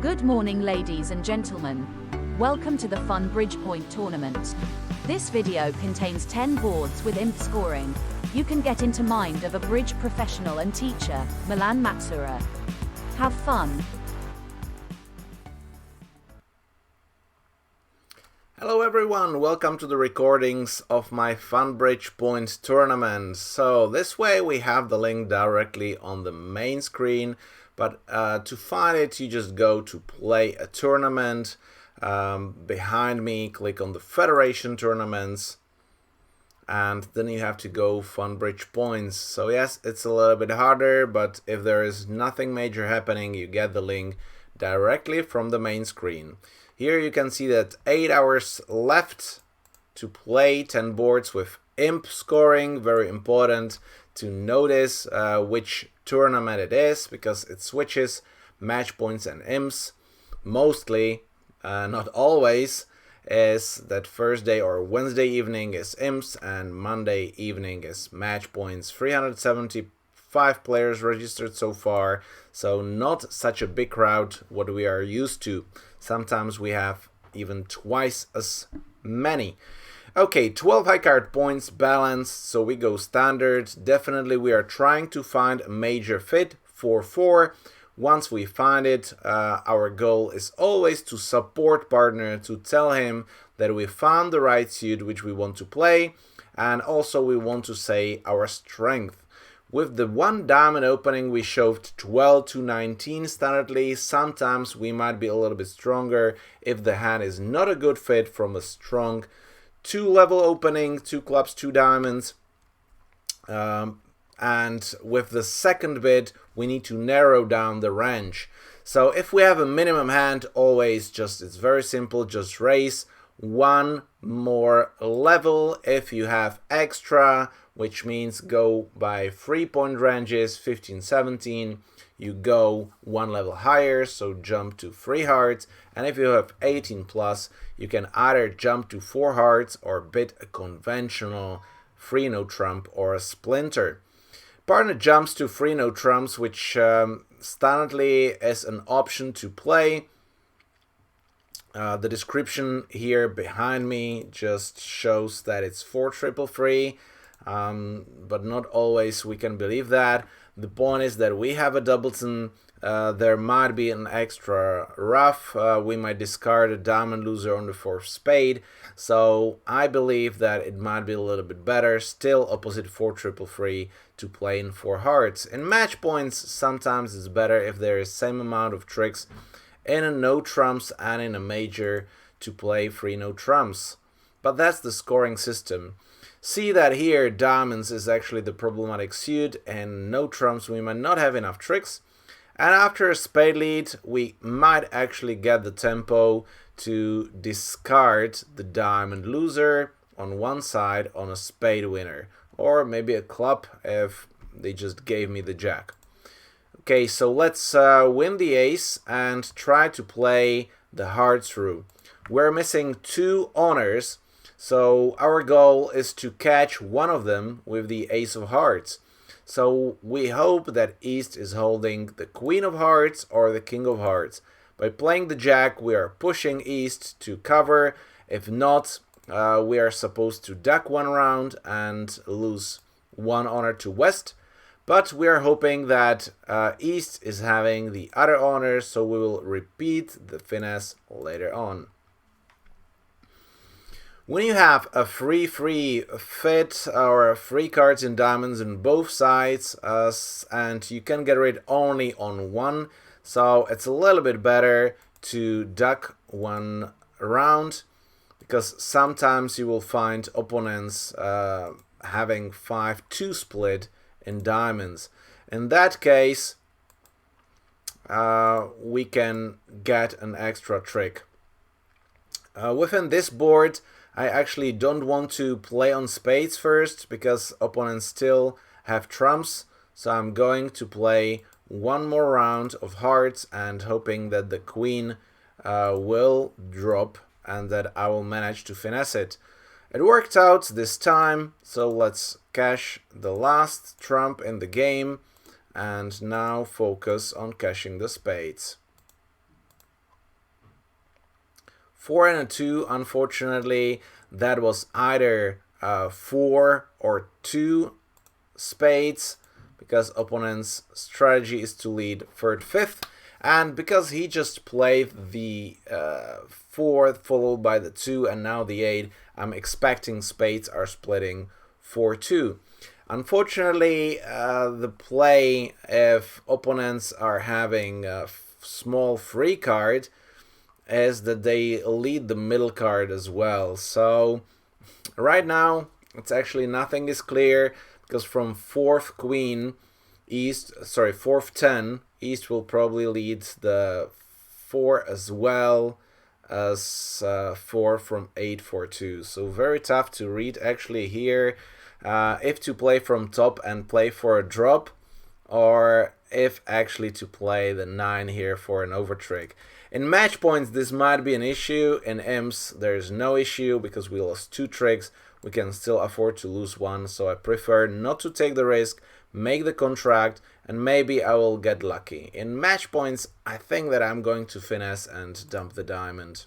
Good morning, ladies and gentlemen. Welcome to the Funbridge Point tournament. This video contains 10 boards with imp scoring. You can get into mind of a bridge professional and teacher, MIlan Macura. Have fun. Hello everyone, welcome to the recordings of my Funbridge Point tournament. So this way we have the link directly on the main screen, but to find it you just go to play a tournament. Behind me click on the Federation tournaments and then you have to go Funbridge Points. So yes, it's a little bit harder, but if there is nothing major happening you get the link directly from the main screen. Here you can see that 8 hours left to play 10 boards with imp scoring. Very important to notice which tournament it is, because it switches match points and imps. Mostly, not always, is that Thursday or Wednesday evening is imps and Monday evening is match points. 375 players registered so far, so not such a big crowd what we are used to. Sometimes we have even twice as many. Okay, 12 high card points balanced, so we go standard. Definitely we are trying to find a major fit 4-4. Once we find it, our goal is always to support partner, to tell him that we found the right suit which we want to play, and also we want to say our strength. With the one diamond opening we shoved 12 to 19 standardly. Sometimes we might be a little bit stronger if the hand is not a good fit from a strong 2 level opening, 2 clubs, 2 diamonds. And with the second bid we need to narrow down the range. So if we have a minimum hand, always it's very simple, just raise one more level. If you have extra, which means go by 3-point ranges, 15, 17, you go one level higher, so jump to 3 hearts. And if you have 18 plus, you can either jump to 4 hearts or bid a conventional 3 no trump or a splinter. Partner jumps to 3 no trumps, which standardly is an option to play. The description here behind me just shows that it's 4 triple 3. But not always we can believe that. The point is that we have a doubleton, there might be an extra rough, we might discard a diamond loser on the 4th spade, so I believe that it might be a little bit better, still opposite 4 triple 3 to play in 4 hearts. In match points sometimes it's better if there is same amount of tricks in a no trumps and in a major to play 3 no trumps. But that's the scoring system. See that here diamonds is actually the problematic suit, and no trumps we might not have enough tricks. And after a spade lead we might actually get the tempo to discard the diamond loser on one side on a spade winner, or maybe a club if they just gave me the jack. Okay, so let's win the ace and try to play the hard through. We're missing 2 honors. So our goal is to catch one of them with the ace of hearts. So we hope that East is holding the queen of hearts or the king of hearts. By playing the jack we are pushing East to cover. If not, we are supposed to duck one round and lose 1 honor to West. But we are hoping that East is having the other honor, so we will repeat the finesse later on. When you have a 3-3 fit or 3 cards in diamonds on both sides, and you can get rid only on one, so it's a little bit better to duck one round, because sometimes you will find opponents having 5-2 split in diamonds. In that case, we can get an extra trick. Within this board, I actually don't want to play on spades first, because opponents still have trumps, so I'm going to play one more round of hearts and hoping that the queen will drop and that I will manage to finesse it. It worked out this time, so let's cash the last trump in the game and now focus on cashing the spades. 4 and a 2, unfortunately, that was either 4 or 2 spades, because opponent's strategy is to lead third, fifth, and because he just played the 4th followed by the 2 and now the 8, I'm expecting spades are splitting 4-2. Unfortunately, the play, if opponents are having a small free card, is that they lead the middle card as well. So right now it's actually nothing is clear, because from 4th queen east, sorry, 4th 10 east will probably lead the 4 as well as 4 from 8 4-2. So very tough to read actually here, if to play from top and play for a drop, or if actually to play the 9 here for an overtrick. In match points this might be an issue. In imps there's no issue, because we lost 2 tricks, we can still afford to lose 1, so I prefer not to take the risk, make the contract, and maybe I will get lucky. In match points I think that I'm going to finesse and dump the diamond.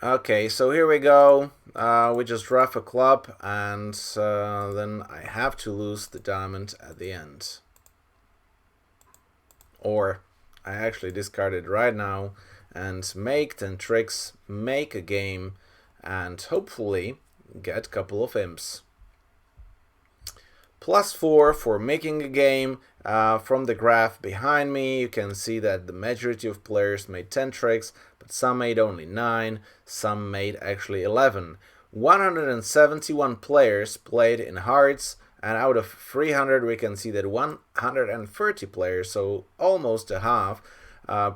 Okay, so here we go. We just rough a club, and then I have to lose the diamond at the end. Or I actually discard it right now and make 10 tricks, make a game, and hopefully get a couple of imps. +4 for making a game. From the graph behind me, you can see that the majority of players made 10 tricks, but some made only 9, some made actually 11. 171 players played in hearts, and out of 300 we can see that 130 players, so almost a half,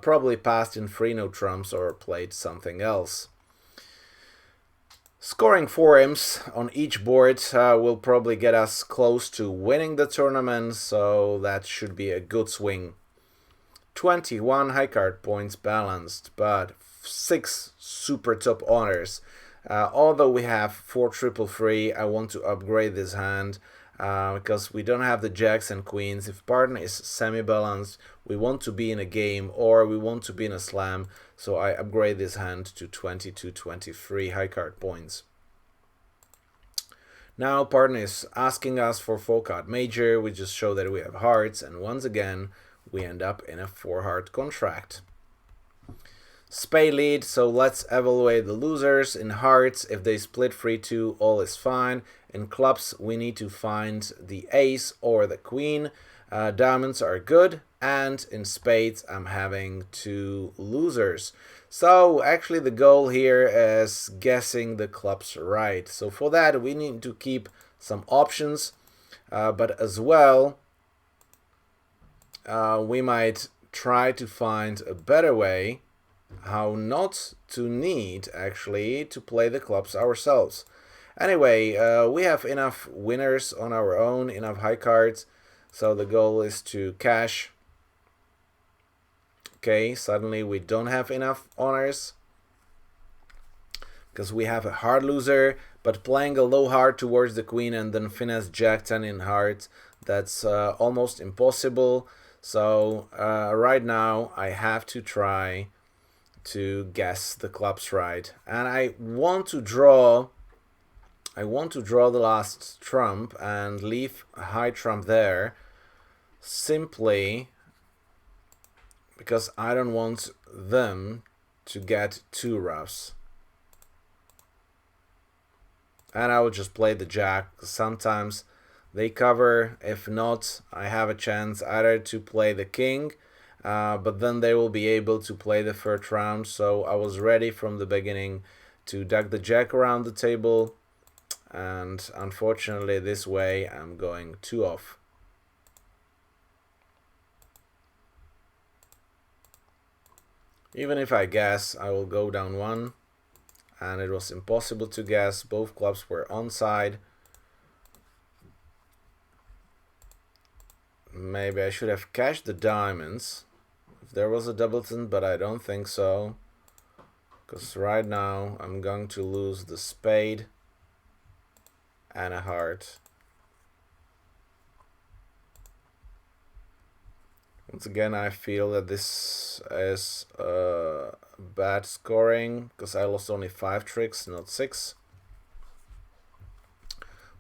probably passed in 3 no trumps or played something else. Scoring 4 imps on each board will probably get us close to winning the tournament, so that should be a good swing. 21 high card points balanced, but 6 super top honors. Although we have 4 triple free, I want to upgrade this hand, because we don't have the jacks and queens. If partner is semi-balanced, we want to be in a game or we want to be in a slam, so I upgrade this hand to 22-23 high card points. Now partner is asking us for 4 card major. We just show that we have hearts, and once again we end up in a 4 heart contract. Spade lead, so let's evaluate the losers. In hearts, if they split 3-2, all is fine. In clubs, we need to find the ace or the queen. Diamonds are good, and in spades, I'm having 2 losers. So actually the goal here is guessing the clubs right. So for that, we need to keep some options, but as well, we might try to find a better way how not to need actually to play the clubs ourselves. Anyway, we have enough winners on our own, enough high cards, so the goal is to cash. Okay, suddenly we don't have enough honors because we have a hard loser, but playing a low heart towards the queen and then finesse jack 10 in heart, that's almost impossible. So right now I have to try to guess the clubs right, and I want to draw the last trump and leave a high trump there, simply because I don't want them to get 2 roughs. And I will just play the jack. Sometimes they cover. If not, I have a chance either to play the king, but then they will be able to play the first round. So I was ready from the beginning to duck the jack around the table, and unfortunately this way I'm going 2 off. Even if I guess, I will go down 1, and it was impossible to guess. Both clubs were onside. Maybe I should have cashed the diamonds if there was a doubleton, but I don't think so, because right now I'm going to lose the spade and a heart. Once again, I feel that this is bad scoring because I lost only 5 tricks, not 6.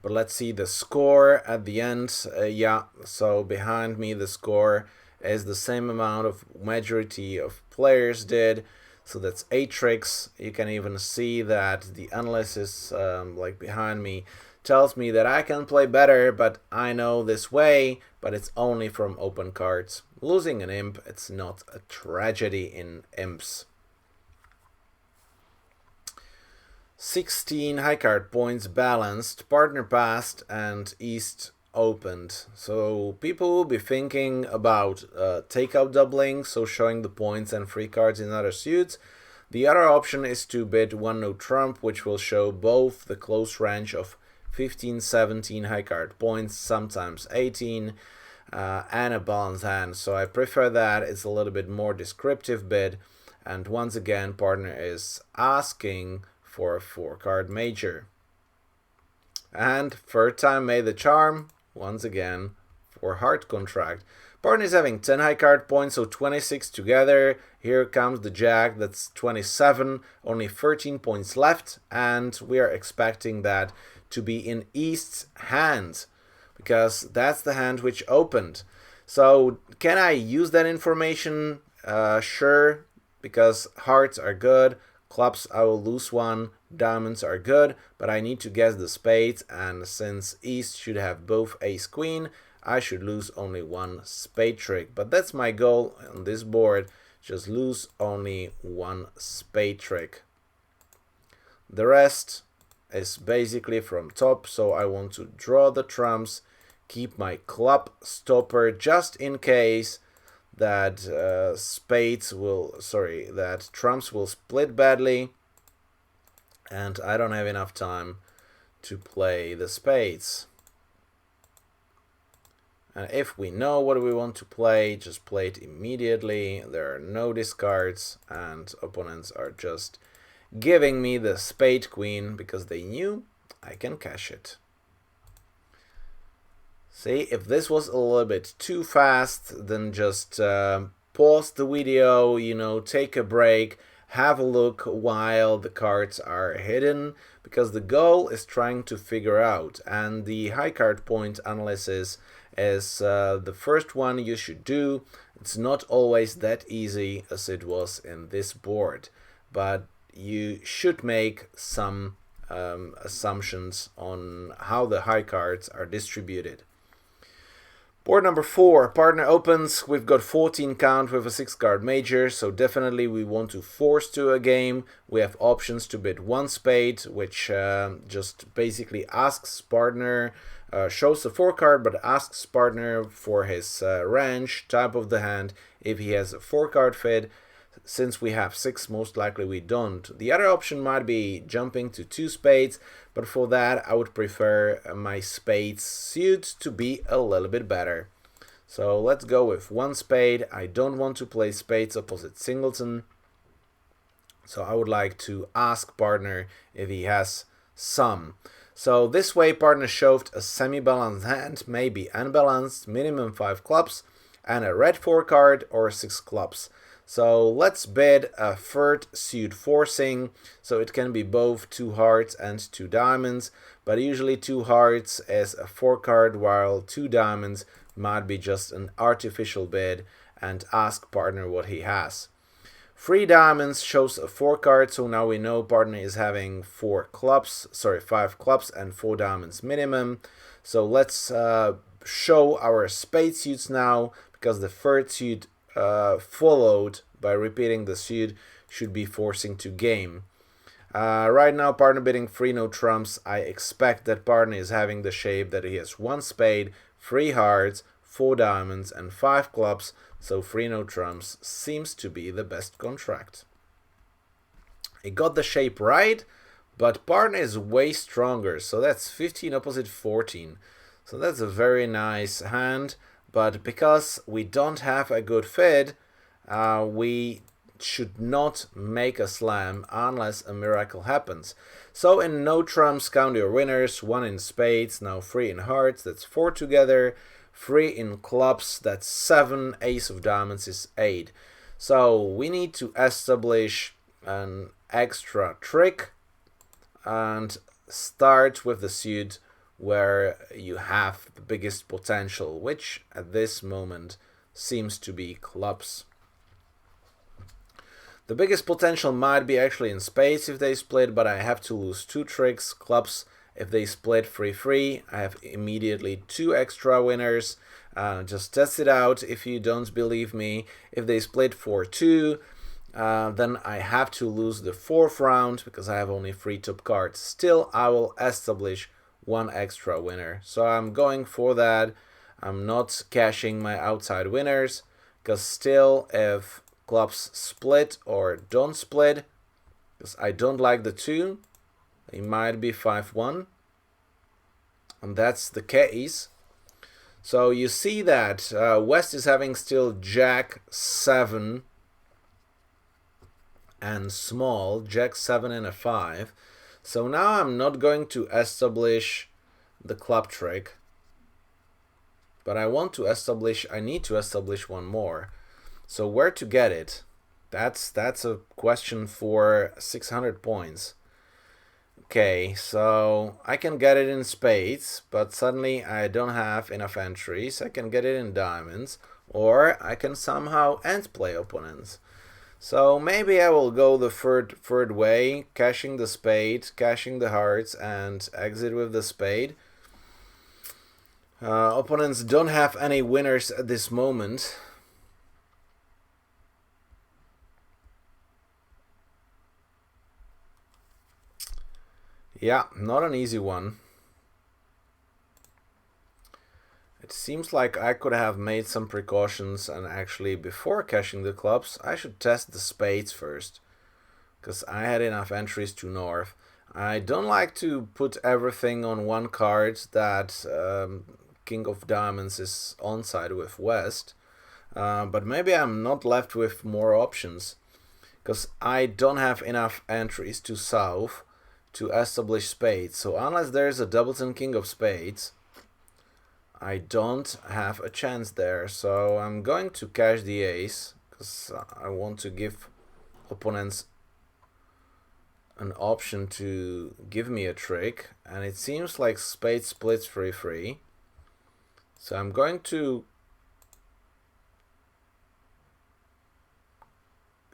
But let's see the score at the end. Yeah, so behind me the score is the same amount of majority of players did. So that's 8 tricks. You can even see that the analysis like behind me tells me that I can play better, but I know this way, but it's only from open cards. Losing an imp, it's not a tragedy in imps. 16 high card points balanced, partner passed, and East opened. So people will be thinking about takeout doubling, so showing the points and free cards in other suits. The other option is to bid 1 no trump, which will show both the close range of 15, 17 high card points, sometimes 18, and a balanced hand. So I prefer that. It's a little bit more descriptive bid. And once again, partner is asking for a 4-card major. And third time made the charm, once again, for heart contract. Partner is having 10 high card points, so 26 together. Here comes the jack, that's 27, only 13 points left, and we are expecting that to be in East's hand, because that's the hand which opened. So can I use that information? Sure, because hearts are good. Clubs, I will lose 1. Diamonds are good, but I need to guess the spades, and since East should have both ace queen, I should lose only 1 spade trick. But that's my goal on this board, just lose only 1 spade trick. The rest is basically from top, so I want to draw the trumps, keep my club stopper just in case that that trumps will split badly and I don't have enough time to play the spades. And if we know what we want to play, just play it immediately. There are no discards, and opponents are just giving me the spade queen because they knew I can cash it. See, if this was a little bit too fast, then just pause the video, take a break, have a look while the cards are hidden, because the goal is trying to figure out, and the high card point analysis is the first one you should do. It's not always that easy as it was in this board, but you should make some assumptions on how the high cards are distributed. Board number 4, partner opens. We've got 14 count with a 6-card major, so definitely we want to force to a game. We have options to bid 1 spade, which just basically asks partner, shows the 4-card, but asks partner for his range, type of the hand, if he has a 4-card fid. Since we have 6, most likely we don't. The other option might be jumping to 2 spades, but for that I would prefer my spades suit to be a little bit better. So let's go with 1 spade. I don't want to play spades opposite singleton, so I would like to ask partner if he has some. So this way partner shoved a semi-balanced hand, maybe unbalanced, minimum 5 clubs, and a red 4-card or 6 clubs. So let's bid a third suit forcing, so it can be both 2 hearts and 2 diamonds, but usually 2 hearts is a 4-card, while 2 diamonds might be just an artificial bid, and ask partner what he has. 3 diamonds shows a 4-card, so now we know partner is having 5 clubs and 4 diamonds minimum. So let's show our spade suits now, because the third suit followed by repeating the suit should be forcing to game. Right now partner bidding 3 no trumps. I expect that partner is having the shape that he has 1 spade, 3 hearts, 4 diamonds and 5 clubs, so 3 no trumps seems to be the best contract. He got the shape right, but partner is way stronger, so that's 15 opposite 14, so that's a very nice hand. But because we don't have a good fid, we it should not make a slam unless a miracle happens. So in no trumps, count your winners. 1 in spades, now 3 in hearts, that's 4 together. 3 in clubs, that's 7. Ace of diamonds is 8. So we need to establish an extra trick and start with the suit where you have the biggest potential, which at this moment seems to be clubs. The biggest potential might be actually in spades if they split, but I have to lose 2 tricks. Clubs, if they split 3-3, I have immediately 2 extra winners. Just test it out if you don't believe me. If they split 4-2, then I have to lose the 4th round because I have only 3 top cards. Still, I will establish 1 extra winner. So I'm going for that. I'm not cashing my outside winners because still, if clubs split or don't split, because I don't like the 2, they might be 5-1, and that's the case. So you see that West is having still Jack 7 and small, Jack 7 and a 5. So now I'm not going to establish the club trick, but I need to establish one more. So where to get it? That's a question for 600 points. Okay, so I can get it in spades, but suddenly I don't have enough entries. I can get it in diamonds, or I can somehow end play opponents. So maybe I will go the third way, cashing the spade, cashing the hearts, and exit with the spade. Opponents don't have any winners at this moment. Yeah, not an easy one. It seems like I could have made some precautions, and actually before cashing the clubs I should test the spades first, because I had enough entries to North. I don't like to put everything on one card that King of Diamonds is onside with West, but maybe I'm not left with more options, because I don't have enough entries to South to establish spades. So unless there's a doubleton King of Spades, I don't have a chance there. So I'm going to cash the ace because I want to give opponents an option to give me a trick, and it seems like spade splits 3-3. So I'm going to,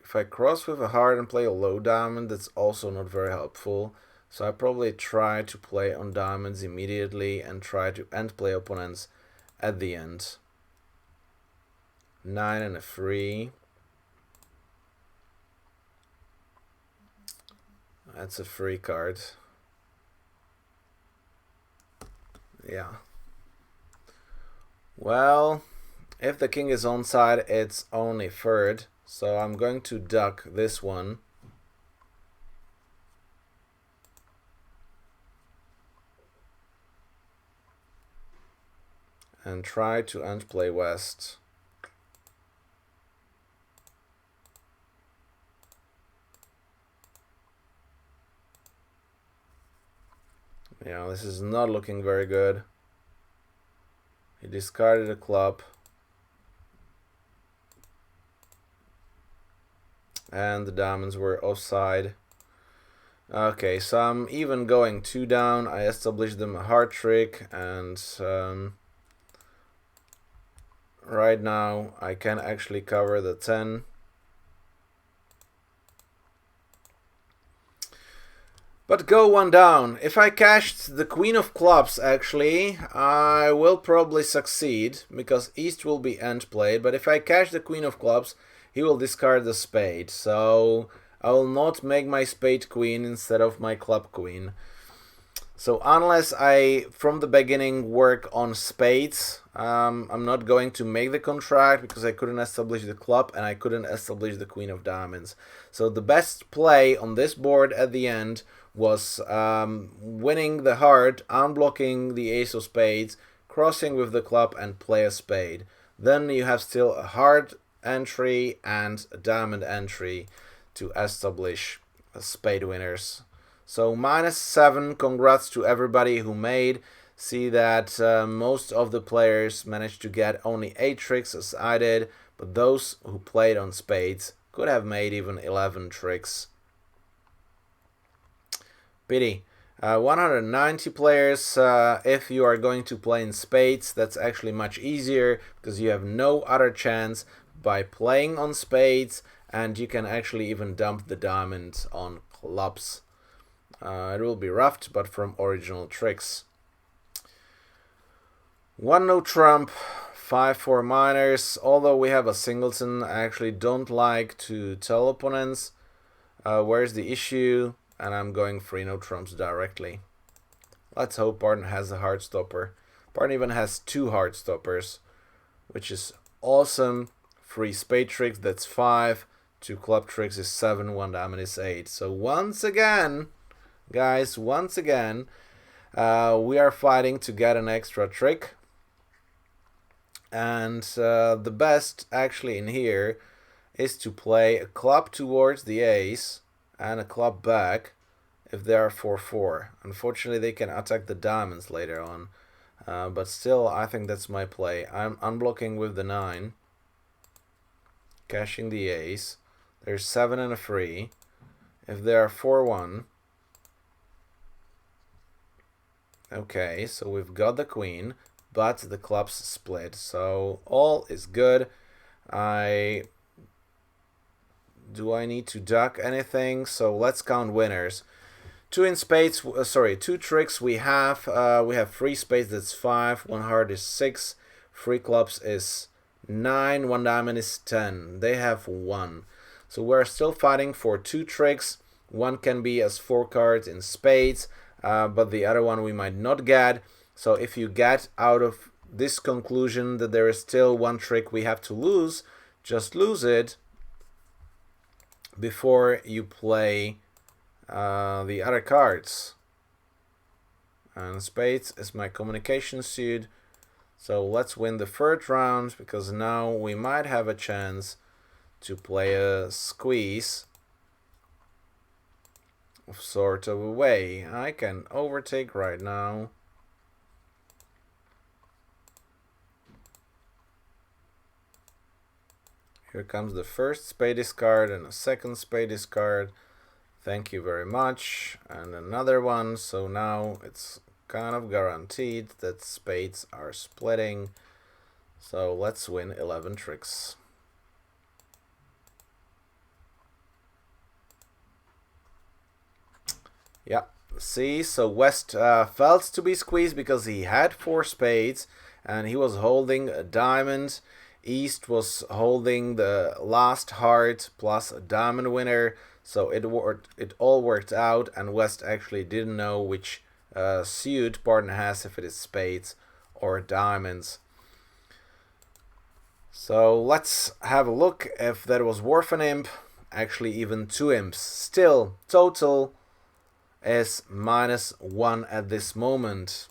if I cross with a heart and play a low diamond, that's also not very helpful. So I probably try to play on diamonds immediately and try to end play opponents at the end. 9 and a 3. That's a free card. Yeah. Well, if the king is onside, it's only third. So I'm going to duck this one. And try to end play West. Yeah, this is not looking very good. He discarded a club. And the diamonds were offside. Okay, so I'm even going 2 down. I established them a heart trick, and right now I can actually cover the 10. But go 1 down. If I cashed the Queen of Clubs, actually, I will probably succeed, because East will be end played. But if I cash the Queen of Clubs, he will discard the spade. So I will not make my spade queen instead of my club queen. So unless I, from the beginning, work on spades, I'm not going to make the contract, because I couldn't establish the club and I couldn't establish the Queen of Diamonds. So the best play on this board at the end was winning the heart, unblocking the ace of spades, crossing with the club, and play a spade. Then you have still a heart entry and a diamond entry to establish spade winners. So -7, congrats to everybody who made. See that most of the players managed to get only 8 tricks as I did, but those who played on spades could have made even 11 tricks. Pity. 190 players. If you are going to play in spades, that's actually much easier because you have no other chance by playing on spades, and you can actually even dump the diamond on clubs. It will be roughed, but from original tricks. 1 no trump, 5-4 minors. Although we have a singleton, I actually don't like to tell opponents where's the issue, and I'm going 3 no trumps directly. Let's hope Barton has a hard stopper. Barton even has 2 hard stoppers, which is awesome. 3 spade tricks, that's 5. 2 club tricks is 7. 1 diamond is 8. So once again, guys, once again, we are fighting to get an extra trick. And the best actually in here is to play a club towards the ace and a club back if they are 4-4. Unfortunately, they can attack the diamonds later on. But still, I think that's my play. I'm unblocking with the 9. Cashing the ace. There's 7 and a 3. If they are 4-1. Okay, so we've got the queen, but the clubs split. So all is good. Do I need to duck anything? So let's count winners. 2 in spades, 2 tricks we have. We have 3 spades, that's 5. 1 heart is 6. 3 clubs is 9. 1 diamond is 10. They have 1. So we're still fighting for 2 tricks. One can be as 4 cards in spades, but the other one we might not get. So if you get out of this conclusion that there is still 1 trick we have to lose, just lose it before you play the other cards. And spades is my communication suit. So let's win the 3rd round, because now we might have a chance to play a squeeze of sort of a way. I can overtake right now. Here comes the first spade discard and a second spade discard. Thank you very much. And another one. So now it's kind of guaranteed that spades are splitting. So let's win 11 tricks. Yeah, see, so West felt to be squeezed because he had 4 spades and he was holding a diamond. East was holding the last heart plus a diamond winner, so it all worked out, and West actually didn't know which suit Barton has, if it is spades or diamonds. So let's have a look if that was worth an imp. Actually, even 2 imps. Still, total is -1 at this moment.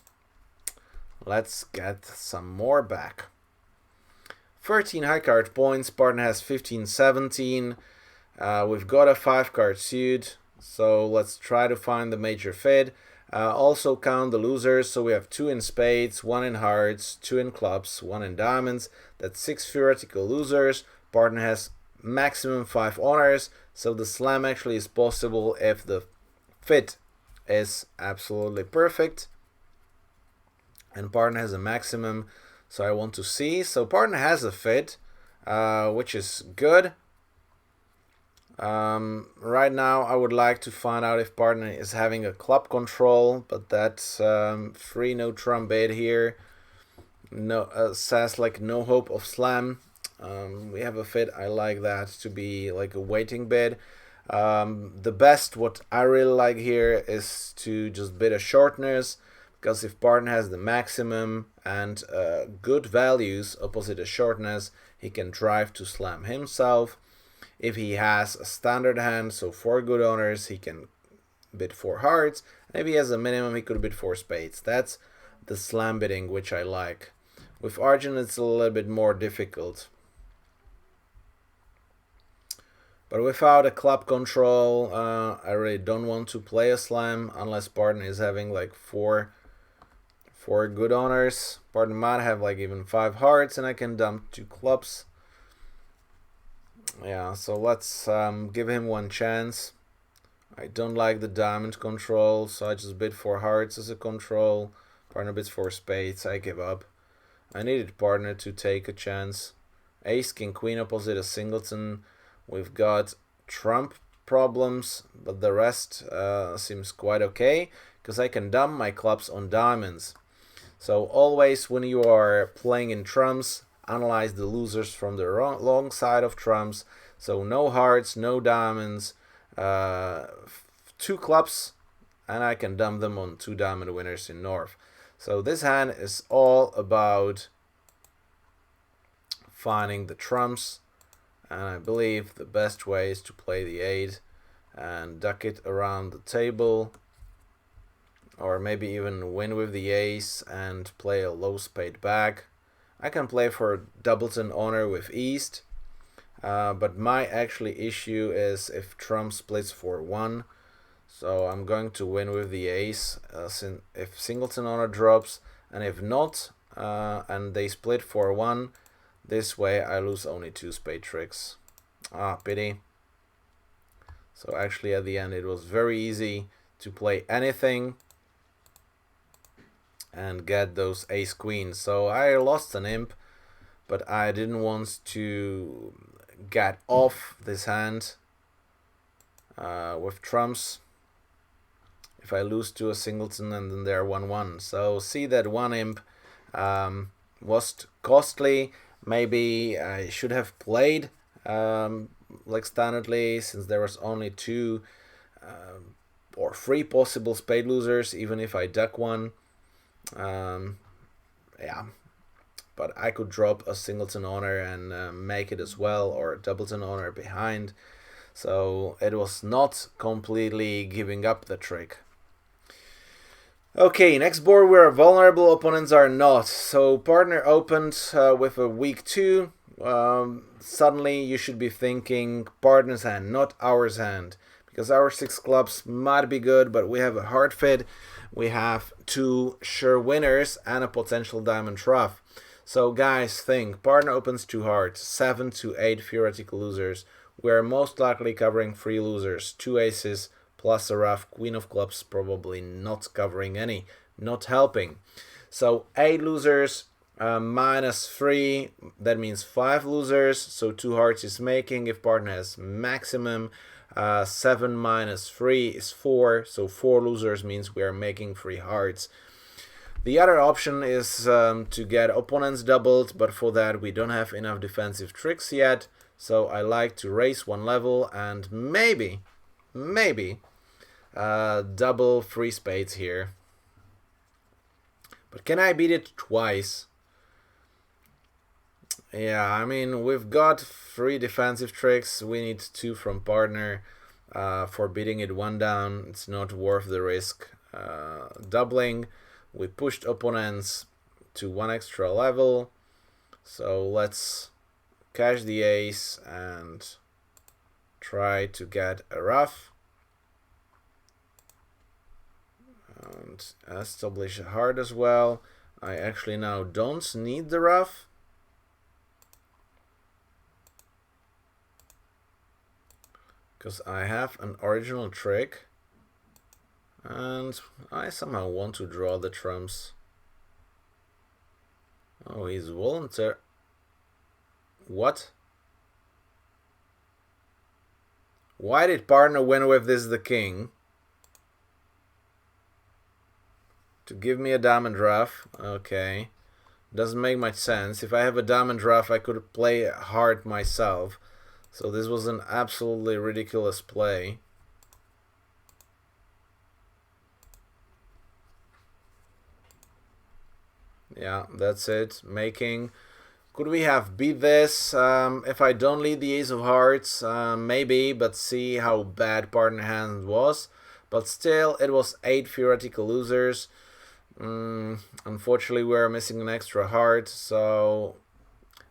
Let's get some more back. 13 high card points. Barton has 15, 17. We've got a 5 card suit, so let's try to find the major fit. Also count the losers. So we have 2 in spades, 1 in hearts, 2 in clubs, 1 in diamonds. That's 6 theoretical losers. Barton has maximum 5 honors, so the slam actually is possible if the fit is absolutely perfect. And Barton has a maximum, so I want to see. So Barton has a fit, which is good. Right now I would like to find out if Barton is having a club control, but that's 3 no trump bid here. No, says like no hope of slam. We have a fit. I like that to be like a waiting bid. The best, what I really like here, is to just bid a shortness, because if Barton has the maximum and good values opposite a shortness, he can drive to slam himself. If he has a standard hand, so 4 good honors, he can bid 4 hearts. And if he has a minimum, he could bid 4 spades. That's the slam bidding, which I like. With Argent, it's a little bit more difficult. But without a club control, I really don't want to play a slam unless partner is having like four good honors. Partner might have like even 5 hearts, and I can dump 2 clubs. Yeah, so let's give him one chance. I don't like the diamond control, so I just bid 4 hearts as a control. Partner bids 4 spades, I give up. I needed partner to take a chance. Ace, king, queen opposite a singleton. We've got trump problems, but the rest seems quite okay, because I can dump my clubs on diamonds. So always when you are playing in trumps, analyze the losers from the long side of trumps. So no hearts, no diamonds, 2 clubs, and I can dump them on 2 diamond winners in NOV. So this hand is all about finding the trumps, and I believe the best way is to play the 8 and duck it around the table, or maybe even win with the ace and play a low spade back. I can play for doubleton honor with east, but my actually issue is if trump splits for 1. So I'm going to win with the ace if singleton honor drops, and if not, and they split for 1, this way I lose only 2 spade tricks. Pity. So actually at the end it was very easy to play anything and get those ace queens. So I lost an imp, but I didn't want to get off this hand with trumps if I lose to a singleton and then they're 1-1. So see that 1 imp was costly. Maybe I should have played like standardly, since there was only 2 or 3 possible spade losers, even if I duck 1. Yeah, but I could drop a singleton honor and make it as well, or a doubleton honor behind. So it was not completely giving up the trick. Okay, next board we're vulnerable, opponents are not. So partner opened with a weak 2. Suddenly you should be thinking partner's hand, not ours hand, because our 6 clubs might be good, but we have a hard fit. We have 2 sure winners and a potential diamond rough. So guys, think partner opens 2 hearts, 7 to 8 theoretical losers. We are most likely covering 3 losers, 2 aces plus a rough, queen of clubs probably not covering any, not helping. So 8 losers minus 3, that means 5 losers. So 2 hearts is making if partner has maximum. 7 minus 3 is 4, so 4 losers means we are making 3 hearts. The other option is to get opponents doubled, but for that we don't have enough defensive tricks yet. So I like to raise 1 level and maybe double 3 spades here. But can I beat it twice? Yeah, I mean, we've got 3 defensive tricks. We need 2 from partner. For beating it 1 down, it's not worth the risk. Doubling, we pushed opponents to 1 extra level. So let's cash the ace and try to get a rough. And establish a heart as well. I actually now don't need the rough, because I have an original trick and I somehow want to draw the trumps. Oh, he's volunteer. What? Why did partner win with this the king? To give me a diamond rough. Okay. Doesn't make much sense. If I have a diamond rough, I could play hard myself. So this was an absolutely ridiculous play. Yeah, that's it. Making. Could we have beat this if I don't lead the ace of hearts? Maybe, but see how bad partner hand was. But still, it was 8 theoretical losers. Unfortunately, we're missing an extra heart, so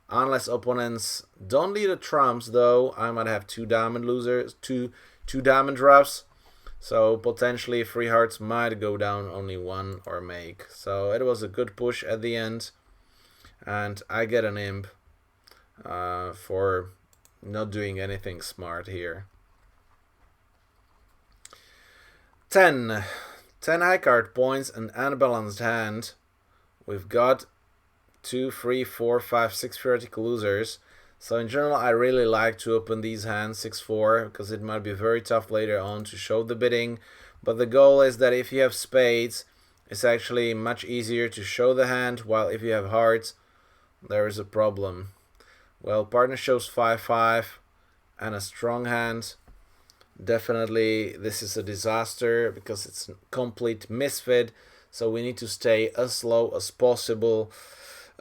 unless opponents don't lead the trumps, though. I might have two diamond losers, two diamond drops. So potentially free hearts might go down only one or make. So it was a good push at the end. And I get an imp for not doing anything smart here. 10 high card points, an unbalanced hand. We've got 2, 3, 4, 5, 6 theoretical losers. So in general, I really like to open these hands 6-4 because it might be very tough later on to show the bidding. But the goal is that if you have spades, it's actually much easier to show the hand, while if you have hearts, there is a problem. Well, partner shows 5-5 and a strong hand. Definitely this is a disaster because it's a complete misfit. So we need to stay as slow as possible.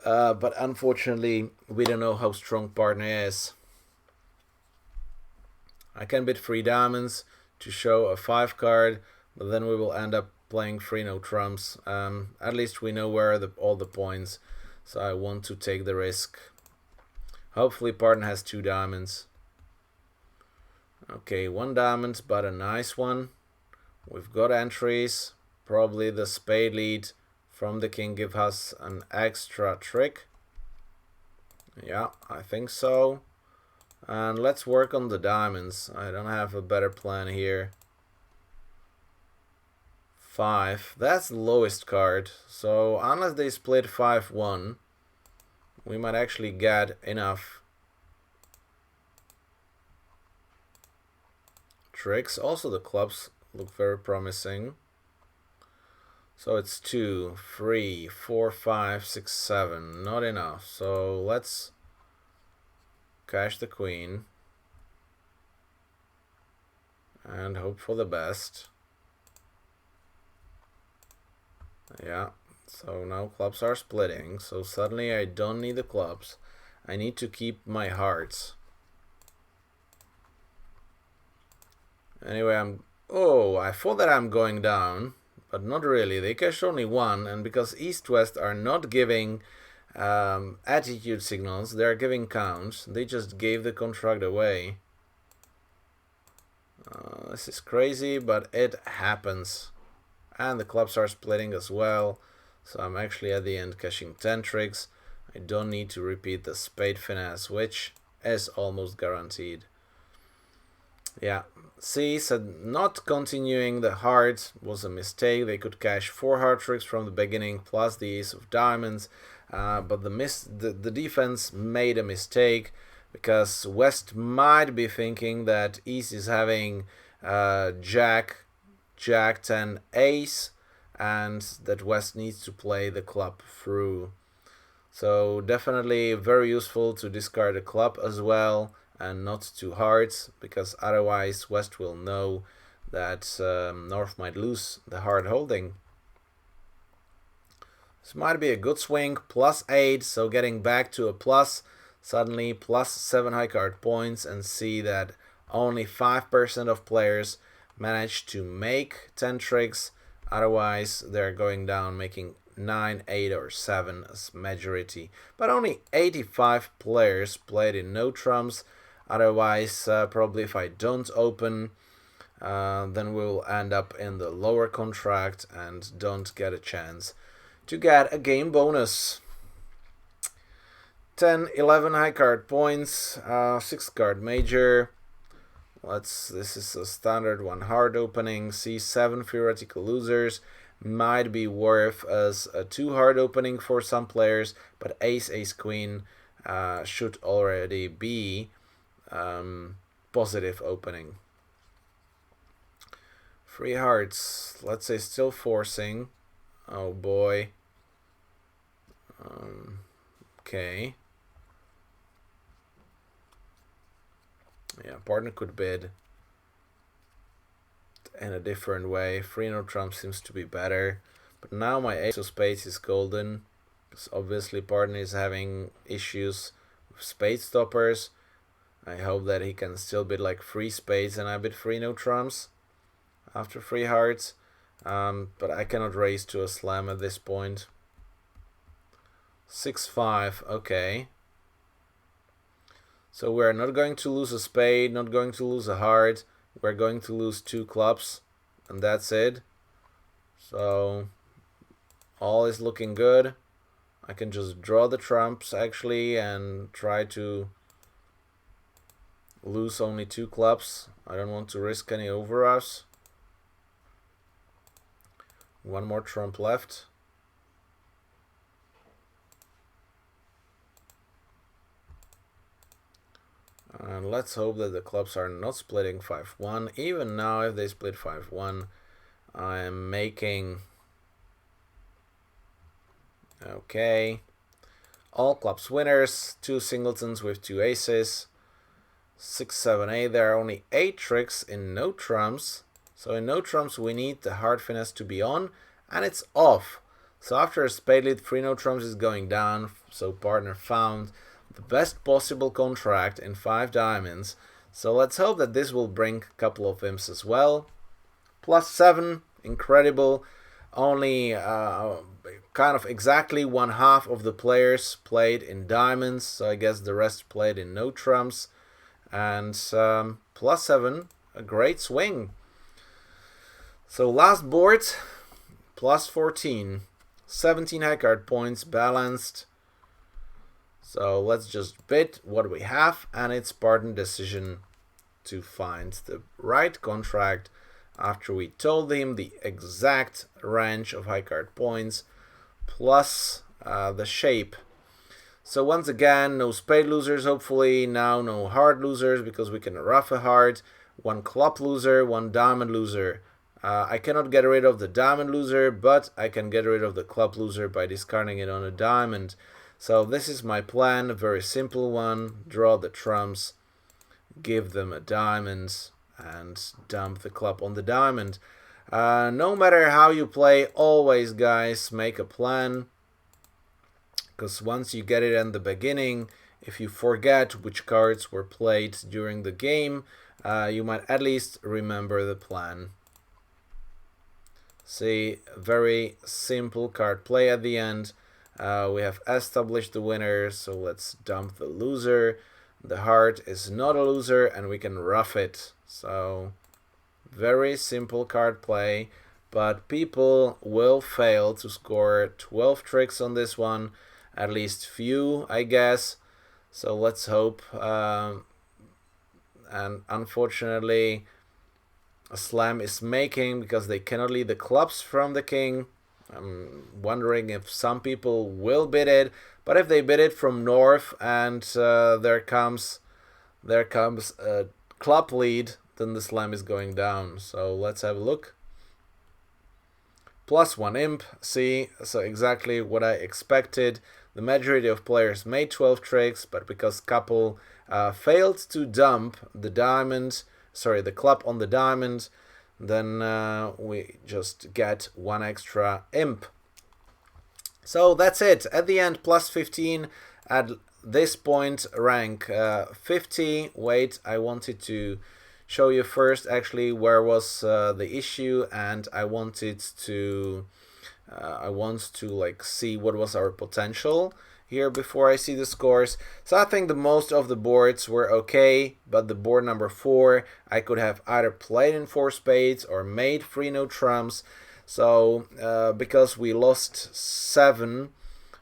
But unfortunately, we don't know how strong partner is. I can bid 3 diamonds to show a 5 card, but then we will end up playing 3 no trumps. At least we know where are all the points, so I want to take the risk. Hopefully partner has 2 diamonds. Okay, 1 diamond, but a nice one. We've got entries. Probably the spade lead from the king gives us an extra trick. Yeah, I think so. And let's work on the diamonds. I don't have a better plan here. 5. That's the lowest card. So unless they split 5-1, we might actually get enough tricks. Also the clubs look very promising. So it's 2, 3, 4, 5, 6, 7. Not enough. So let's cash the queen and hope for the best. Yeah, so now clubs are splitting. So suddenly I don't need the clubs. I need to keep my hearts. Anyway, I thought that I'm going down. But not really. They cashed only 1, and because East-West are not giving attitude signals, they are giving counts. They just gave the contract away. This is crazy, but it happens. And the clubs are splitting as well, so I'm actually at the end cashing 10 tricks. I don't need to repeat the spade finesse, which is almost guaranteed. Yeah, C said not continuing the heart was a mistake. They could cash 4 heart tricks from the beginning plus the ace of diamonds, but the defense made a mistake because West might be thinking that East is having Jack 10 ace and that West needs to play the club through. So definitely very useful to discard a club as well and not 2 hearts, because otherwise West will know that North might lose the heart holding. This might be a good swing, +8, so getting back to a plus, suddenly +7 high card points, and see that only 5% of players manage to make 10 tricks, otherwise they're going down making 9, 8 or 7 as majority. But only 85 players played in no trumps. Otherwise, probably if I don't open, then we'll end up in the lower contract and don't get a chance to get a game bonus. 10, 11 high card points, 6 card major. This is a standard 1 hard opening. C7 theoretical losers might be worth as a 2 hard opening for some players, but ace, ace, queen should already be positive opening. 3 hearts, let's say still forcing. Oh boy. Okay. Yeah, partner could bid in a different way. 3 no trump seems to be better. But now my ace of spades is golden, because obviously partner is having issues with spade stoppers. I hope that he can still bid like 3 spades and I bid 3 no trumps after 3 hearts. But I cannot raise to a slam at this point. 6-5, okay. So we're not going to lose a spade, not going to lose a heart. We're going to lose 2 clubs, and that's it. So all is looking good. I can just draw the trumps actually and try to lose only 2 clubs. I don't want to risk any overruffs. 1 more trump left. And let's hope that the clubs are not splitting 5-1. Even now, if they split 5-1, I am making... Okay. All clubs winners. 2 singletons with 2 aces. 6, 7, 8. There are only 8 tricks in no trumps. So in no trumps, we need the hard finesse to be on. And it's off. So after a spade lead, 3 no trumps is going down. So partner found the best possible contract in 5 diamonds. So let's hope that this will bring a couple of imps as well. +7, incredible. Only kind of exactly 1/2 of the players played in diamonds. So I guess the rest played in no trumps. And +7, a great swing. So last board, +14. 17 high card points balanced. So let's just bid what we have, and it's partner decision to find the right contract after we told him the exact range of high card points plus the shape. So once again, no spade losers hopefully, now no heart losers because we can rough a heart, 1 club loser, 1 diamond loser. I cannot get rid of the diamond loser, but I can get rid of the club loser by discarding it on a diamond. So this is my plan, a very simple one. Draw the trumps, give them a diamond, and dump the club on the diamond. No matter how you play, always, guys, make a plan. Because once you get it in the beginning, if you forget which cards were played during the game, you might at least remember the plan. See, very simple card play at the end. We have established the winner, so let's dump the loser. The heart is not a loser, and we can rough it. So, very simple card play, but people will fail to score 12 tricks on this one. At least few, I guess. So let's hope. And unfortunately, a slam is making because they cannot lead the clubs from the king. I'm wondering if some people will bid it, but if they bid it from north and there comes a club lead, then the slam is going down. So let's have a look. +1 imp, see, so exactly what I expected. The majority of players made 12 tricks, but because couple failed to dump the the club on the diamond, then we just get 1 extra imp. So that's it. At the end, +15. At this point, rank 50. Wait, I wanted to show you first actually where was the issue, and I want to like see what was our potential here before I see the scores. So I think the most of the boards were okay, but the board number 4, I could have either played in 4 spades or made 3 no trumps. So because we lost 7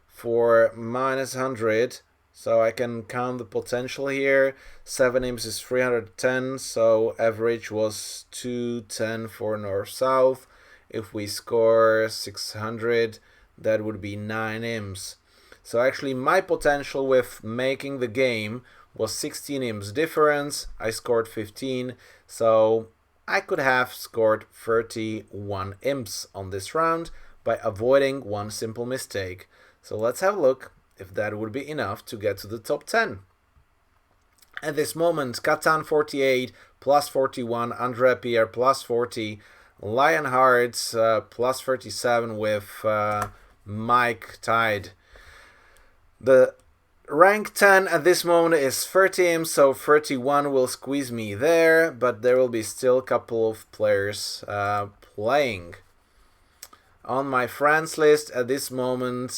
for -100, so I can count the potential here. 7 imps is 310, so average was 210 for north-south. If we score 600, that would be 9 imps. So actually my potential with making the game was 16 imps difference. I scored 15, so I could have scored 31 imps on this round by avoiding 1 simple mistake. So let's have a look if that would be enough to get to the top 10. At this moment, Catan 48, +41, Andre Pierre +40, Lionheart +37 with Mike tied. The rank 10 at this moment is 30 imps, so 31 will squeeze me there, but there will be still a couple of players playing. On my friends list at this moment,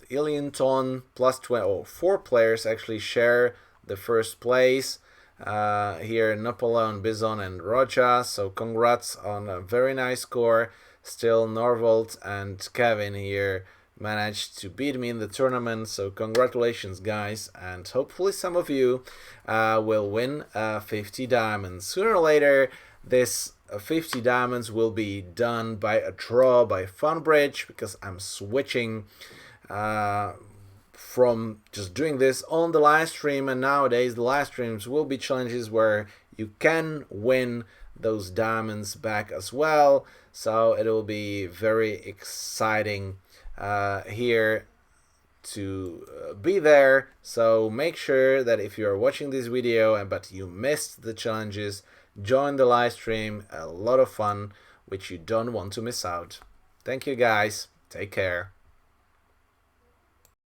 Ilianton plus 20, or 4 players actually share the first place. Here Napoleon, Bison and Roja, so congrats on a very nice score. Still Norvold and Kevin here managed to beat me in the tournament, so congratulations guys, and hopefully some of you will win 50 diamonds. Sooner or later this 50 diamonds will be done by a draw by Funbridge, because I'm switching from just doing this on the live stream, and nowadays the live streams will be challenges where you can win those diamonds back as well, so it will be very exciting here to be there. So make sure that if you are watching this video but you missed the challenges, join the live stream. A lot of fun which you don't want to miss out. Thank you guys, take care.